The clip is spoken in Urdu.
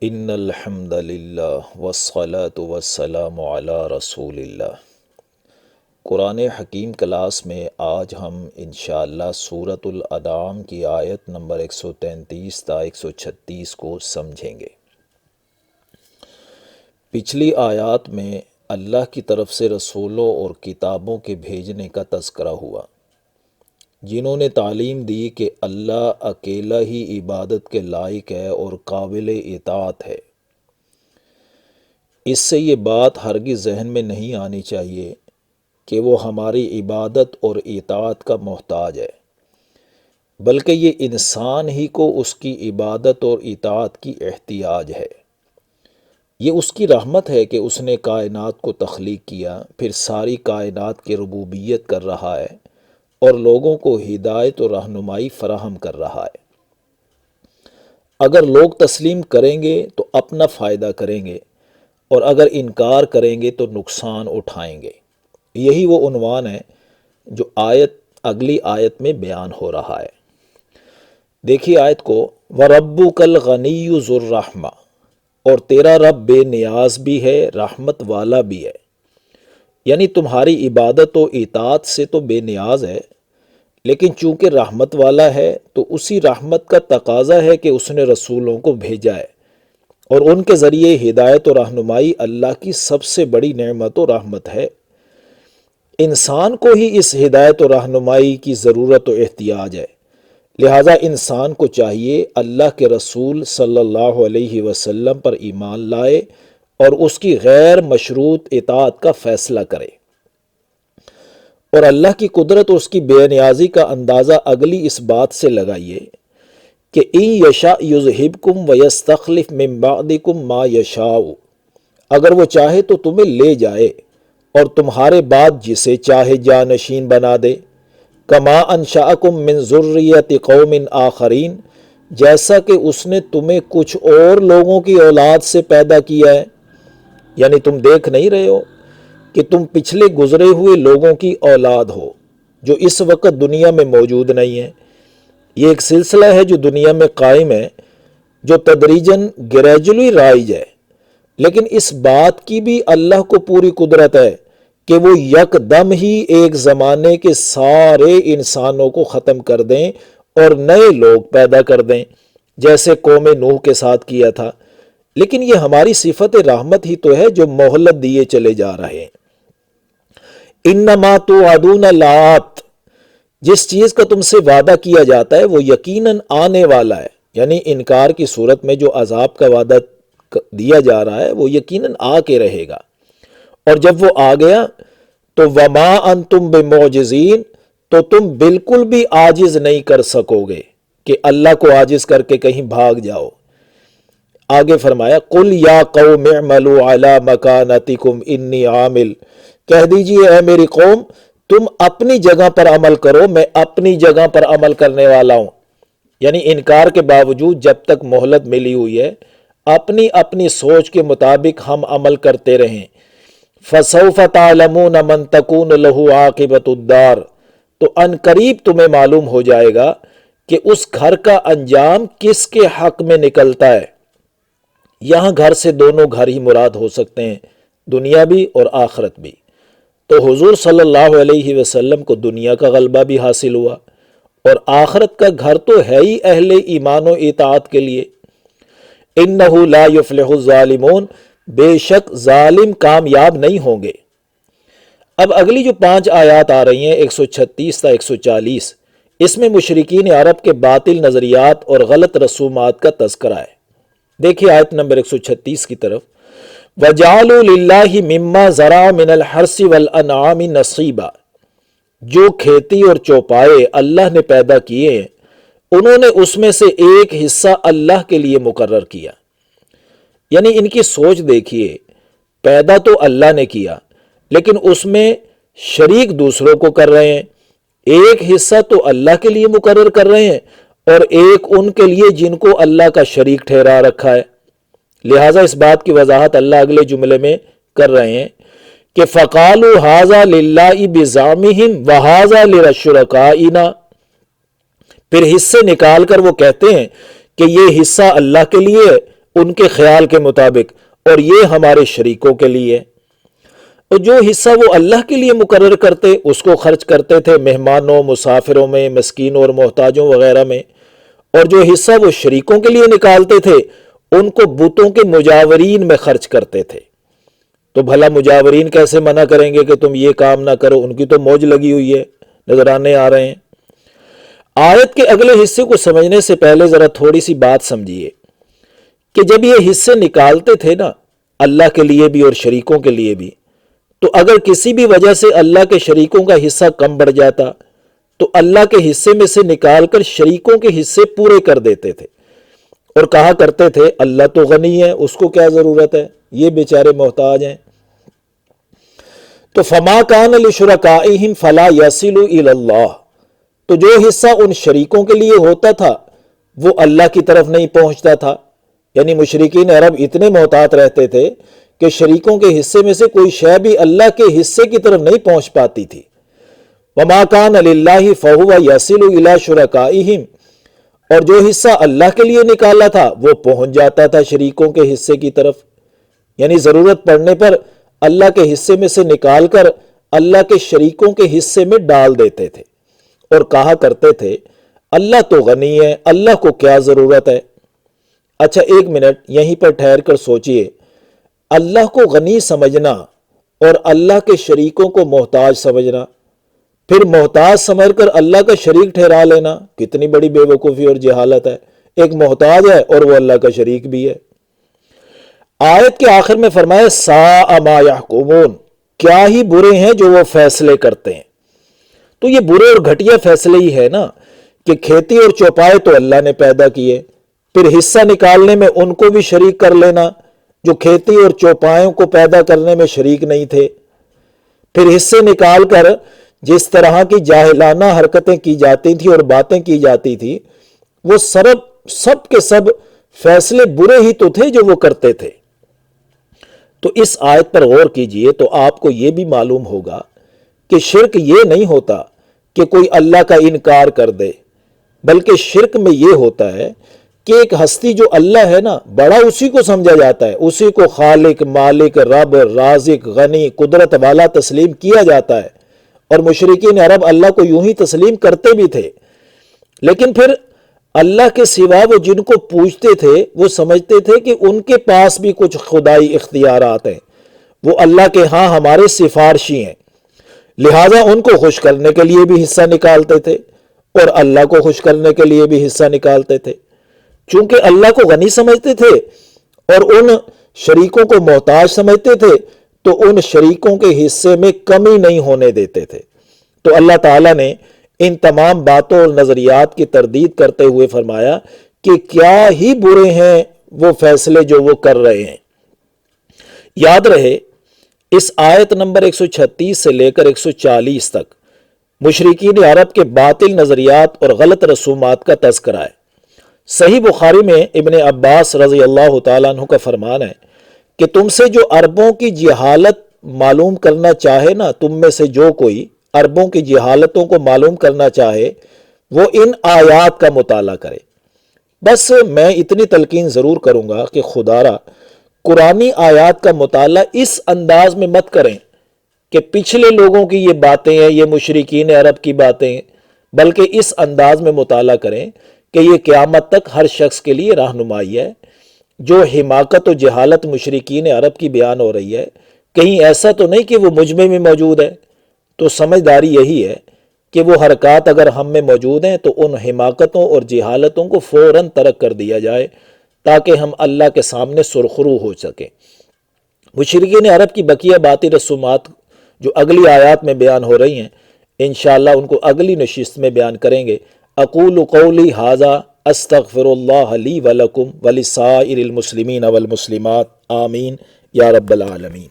ان الحمد للہ والصلاة والسلام علی رسول اللہ۔ قرآن حکیم کلاس میں آج ہم انشاءاللہ سورۃ الانعام کی آیت نمبر 133 تا 136 کو سمجھیں گے۔ پچھلی آیات میں اللہ کی طرف سے رسولوں اور کتابوں کے بھیجنے کا تذکرہ ہوا، جنہوں نے تعلیم دی کہ اللہ اکیلا ہی عبادت کے لائق ہے اور قابل اطاعت ہے۔ اس سے یہ بات ہرگز ذہن میں نہیں آنی چاہیے کہ وہ ہماری عبادت اور اطاعت کا محتاج ہے، بلکہ یہ انسان ہی کو اس کی عبادت اور اطاعت کی احتیاج ہے۔ یہ اس کی رحمت ہے کہ اس نے کائنات کو تخلیق کیا، پھر ساری کائنات کی ربوبیت کر رہا ہے اور لوگوں کو ہدایت اور رہنمائی فراہم کر رہا ہے۔ اگر لوگ تسلیم کریں گے تو اپنا فائدہ کریں گے، اور اگر انکار کریں گے تو نقصان اٹھائیں گے۔ یہی وہ عنوان ہے جو اگلی آیت میں بیان ہو رہا ہے۔ دیکھیے آیت کو، وَرَبُّكَ الْغَنِيُّ ذُو الرَّحْمَةِ، اور تیرا رب بے نیاز بھی ہے، رحمت والا بھی ہے۔ یعنی تمہاری عبادت و اطاعت سے تو بے نیاز ہے، لیکن چونکہ رحمت والا ہے تو اسی رحمت کا تقاضا ہے کہ اس نے رسولوں کو بھیجا ہے، اور ان کے ذریعے ہدایت و رہنمائی اللہ کی سب سے بڑی نعمت و رحمت ہے۔ انسان کو ہی اس ہدایت و رہنمائی کی ضرورت و احتیاج ہے، لہٰذا انسان کو چاہیے اللہ کے رسول صلی اللہ علیہ وسلم پر ایمان لائے اور اس کی غیر مشروط اطاعت کا فیصلہ کرے۔ اور اللہ کی قدرت اور اس کی بے نیازی کا اندازہ اگلی اس بات سے لگائیے کہ ان یشاء یذہبکم ویستخلف من بعدکم ما یشاء، اگر وہ چاہے تو تمہیں لے جائے اور تمہارے بعد جسے چاہے جانشین بنا دے، کما انشأکم من ذریۃ قوم آخرین، جیسا کہ اس نے تمہیں کچھ اور لوگوں کی اولاد سے پیدا کیا ہے۔ یعنی تم دیکھ نہیں رہے ہو کہ تم پچھلے گزرے ہوئے لوگوں کی اولاد ہو جو اس وقت دنیا میں موجود نہیں ہے۔ یہ ایک سلسلہ ہے جو دنیا میں قائم ہے، جو تدریجاً گریجولی رائج ہے، لیکن اس بات کی بھی اللہ کو پوری قدرت ہے کہ وہ یک دم ہی ایک زمانے کے سارے انسانوں کو ختم کر دیں اور نئے لوگ پیدا کر دیں، جیسے قوم نوح کے ساتھ کیا تھا۔ لیکن یہ ہماری صفت رحمت ہی تو ہے جو مہلت دیے چلے جا رہے ہیں۔ انما توعدون لآت، جس چیز کا تم سے وعدہ کیا جاتا ہے وہ یقیناً آنے والا ہے، یعنی انکار کی صورت میں جو عذاب کا وعدہ دیا جا رہا ہے وہ یقیناً آ کے رہے گا، اور جب وہ آ گیا تو وما انتم بمعجزین، تو تم بالکل بھی عاجز نہیں کر سکو گے کہ اللہ کو عاجز کر کے کہیں بھاگ جاؤ۔ آگے فرمایا، قل یا قوم اعملوا علی مکانتکم انی عامل، کہہ دیجئے اے میری قوم تم اپنی جگہ پر عمل کرو، میں اپنی جگہ پر عمل کرنے والا ہوں۔ یعنی انکار کے باوجود جب تک مہلت ملی ہوئی ہے، اپنی اپنی سوچ کے مطابق ہم عمل کرتے رہیں۔ فَسَوْفَ تَعْلَمُونَ مَنْ تَكُونُ لَهُ عَاقِبَةُ الدَّارِ، تو ان قریب تمہیں معلوم ہو جائے گا کہ اس گھر کا انجام کس کے حق میں نکلتا ہے۔ یہاں گھر سے دونوں گھر ہی مراد ہو سکتے ہیں، دنیا بھی اور آخرت بھی۔ تو حضور صلی اللہ علیہ وسلم کو دنیا کا غلبہ بھی حاصل ہوا، اور آخرت کا گھر تو ہے ہی اہل ایمان و اطاعت کے لیے۔ انہ لا یفلح الظالمون، بے شک ظالم کامیاب نہیں ہوں گے۔ اب اگلی جو 5 آیات آ رہی ہیں 136 تا 140، اس میں مشرکین عرب کے باطل نظریات اور غلط رسومات کا تذکرہ ہے۔ دیکھیے آیت نمبر 136 کی طرف، وَجَعَلُوا لِلَّهِ مِمَّا زَرَعَ مِنَ الْحَرْثِ وَالْأَنْعَامِ نَصِيبًا، جو کھیتی اور چوپائے اللہ نے پیدا کیے ہیں انہوں نے اس میں سے ایک حصہ اللہ کے لیے مقرر کیا۔ یعنی ان کی سوچ دیکھیے، پیدا تو اللہ نے کیا لیکن اس میں شریک دوسروں کو کر رہے ہیں۔ ایک حصہ تو اللہ کے لیے مقرر کر رہے ہیں اور ایک ان کے لیے جن کو اللہ کا شریک ٹھہرا رکھا ہے۔ لہٰذا اس بات کی وضاحت اللہ اگلے جملے میں کر رہے ہیں کہ فَقَالُوا هَذَا لِلَّهِ بِزَعْمِهِمْ وَهَذَا لِشُرَكَائِنَا، پھر حصے نکال کر وہ کہتے ہیں کہ یہ حصہ اللہ کے لیے ان کے خیال کے مطابق، اور یہ ہمارے شریکوں کے لیے۔ اور جو حصہ وہ اللہ کے لیے مقرر کرتے اس کو خرچ کرتے تھے مہمانوں، مسافروں میں، مسکینوں اور محتاجوں وغیرہ میں، اور جو حصہ وہ شریکوں کے لیے نکالتے تھے ان کو بتوں کے مجاورین میں خرچ کرتے تھے۔ تو بھلا مجاورین کیسے منع کریں گے کہ تم یہ کام نہ کرو؟ ان کی تو موج لگی ہوئی ہے، نذرانے آ رہے ہیں۔ آیت کے اگلے حصے کو سمجھنے سے پہلے ذرا تھوڑی سی بات سمجھیے کہ جب یہ حصے نکالتے تھے نا، اللہ کے لیے بھی اور شریکوں کے لیے بھی، تو اگر کسی بھی وجہ سے اللہ کے شریکوں کا حصہ کم بڑھ جاتا تو اللہ کے حصے میں سے نکال کر شریکوں کے حصے پورے کر دیتے تھے، اور کہا کرتے تھے اللہ تو غنی ہے، اس کو کیا ضرورت ہے، یہ بیچارے محتاج ہیں۔ تو فما کان لشرکائہم فلا یصل الی اللہ، تو جو حصہ ان شریکوں کے لیے ہوتا تھا وہ اللہ کی طرف نہیں پہنچتا تھا، یعنی مشرکین عرب اتنے محتاط رہتے تھے کہ شریکوں کے حصے میں سے کوئی شے بھی اللہ کے حصے کی طرف نہیں پہنچ پاتی تھی۔ وما کان للہ فہو یصل الی شرکائہم، اور جو حصہ اللہ کے لیے نکالا تھا وہ پہنچ جاتا تھا شریکوں کے حصے کی طرف، یعنی ضرورت پڑنے پر اللہ کے حصے میں سے نکال کر اللہ کے شریکوں کے حصے میں ڈال دیتے تھے، اور کہا کرتے تھے اللہ تو غنی ہے، اللہ کو کیا ضرورت ہے۔ اچھا ایک منٹ یہیں پر ٹھہر کر سوچئے، اللہ کو غنی سمجھنا اور اللہ کے شریکوں کو محتاج سمجھنا، پھر محتاج سمجھ کر اللہ کا شریک ٹھہرا لینا، کتنی بڑی بے وقوفی اور جہالت ہے۔ ایک محتاج ہے اور وہ اللہ کا شریک بھی ہے۔ آیت کے آخر میں فرمایا ساء ما یحکمون، کیا ہی برے ہیں جو وہ فیصلے کرتے ہیں۔ تو یہ برے اور گھٹیا فیصلے ہی ہے نا کہ کھیتی اور چوپائے تو اللہ نے پیدا کیے، پھر حصہ نکالنے میں ان کو بھی شریک کر لینا جو کھیتی اور چوپایوں کو پیدا کرنے میں شریک نہیں تھے، پھر حصے نکال کر جس طرح کی جاہلانہ حرکتیں کی جاتی تھی اور باتیں کی جاتی تھی، وہ سب کے سب فیصلے برے ہی تو تھے جو وہ کرتے تھے۔ تو اس آیت پر غور کیجئے تو آپ کو یہ بھی معلوم ہوگا کہ شرک یہ نہیں ہوتا کہ کوئی اللہ کا انکار کر دے، بلکہ شرک میں یہ ہوتا ہے کہ ایک ہستی جو اللہ ہے نا، بڑا اسی کو سمجھا جاتا ہے، اسی کو خالق، مالک، رب، رازق، غنی، قدرت والا تسلیم کیا جاتا ہے، اور مشرکین عرب اللہ کو یوں ہی تسلیم کرتے بھی تھے، لیکن پھر اللہ کے سوا وہ جن کو پوجتے تھے وہ سمجھتے تھے کہ ان کے پاس بھی کچھ خدائی اختیارات ہیں، وہ اللہ کے ہاں ہمارے سفارشی ہیں، لہٰذا ان کو خوش کرنے کے لیے بھی حصہ نکالتے تھے اور اللہ کو خوش کرنے کے لیے بھی حصہ نکالتے تھے۔ چونکہ اللہ کو غنی سمجھتے تھے اور ان شریکوں کو محتاج سمجھتے تھے تو ان شریکوں کے حصے میں کمی نہیں ہونے دیتے تھے۔ تو اللہ تعالیٰ نے ان تمام باتوں اور نظریات کی تردید کرتے ہوئے فرمایا کہ کیا ہی برے ہیں وہ فیصلے جو وہ کر رہے ہیں۔ یاد رہے اس آیت نمبر 136 سے لے کر 140 تک مشرکین عرب کے باطل نظریات اور غلط رسومات کا تذکرہ ہے۔ صحیح بخاری میں ابن عباس رضی اللہ تعالیٰ عنہ کا فرمان ہے کہ تم سے جو عربوں کی جہالت معلوم کرنا چاہے نا، تم میں سے جو کوئی عربوں کی جہالتوں کو معلوم کرنا چاہے وہ ان آیات کا مطالعہ کرے۔ بس میں اتنی تلقین ضرور کروں گا کہ خدا را قرآنی آیات کا مطالعہ اس انداز میں مت کریں کہ پچھلے لوگوں کی یہ باتیں ہیں، یہ مشرکین عرب کی باتیں ہیں، بلکہ اس انداز میں مطالعہ کریں کہ یہ قیامت تک ہر شخص کے لیے رہنمائی ہے۔ جو حماقت و جہالت مشرکین عرب کی بیان ہو رہی ہے، کہیں ایسا تو نہیں کہ وہ مجھ میں بھی موجود ہے۔ تو سمجھداری یہی ہے کہ وہ حرکات اگر ہم میں موجود ہیں تو ان حماقتوں اور جہالتوں کو فوراً ترک کر دیا جائے تاکہ ہم اللہ کے سامنے سرخرو ہو سکیں۔ مشرکین عرب کی بقیہ باطل رسومات جو اگلی آیات میں بیان ہو رہی ہیں انشاءاللہ ان کو اگلی نشست میں بیان کریں گے۔ اقول قولی ھذا استغفر اللہ لی ولکم ولسائر المسلمین والمسلمات آمین یا رب العالمین۔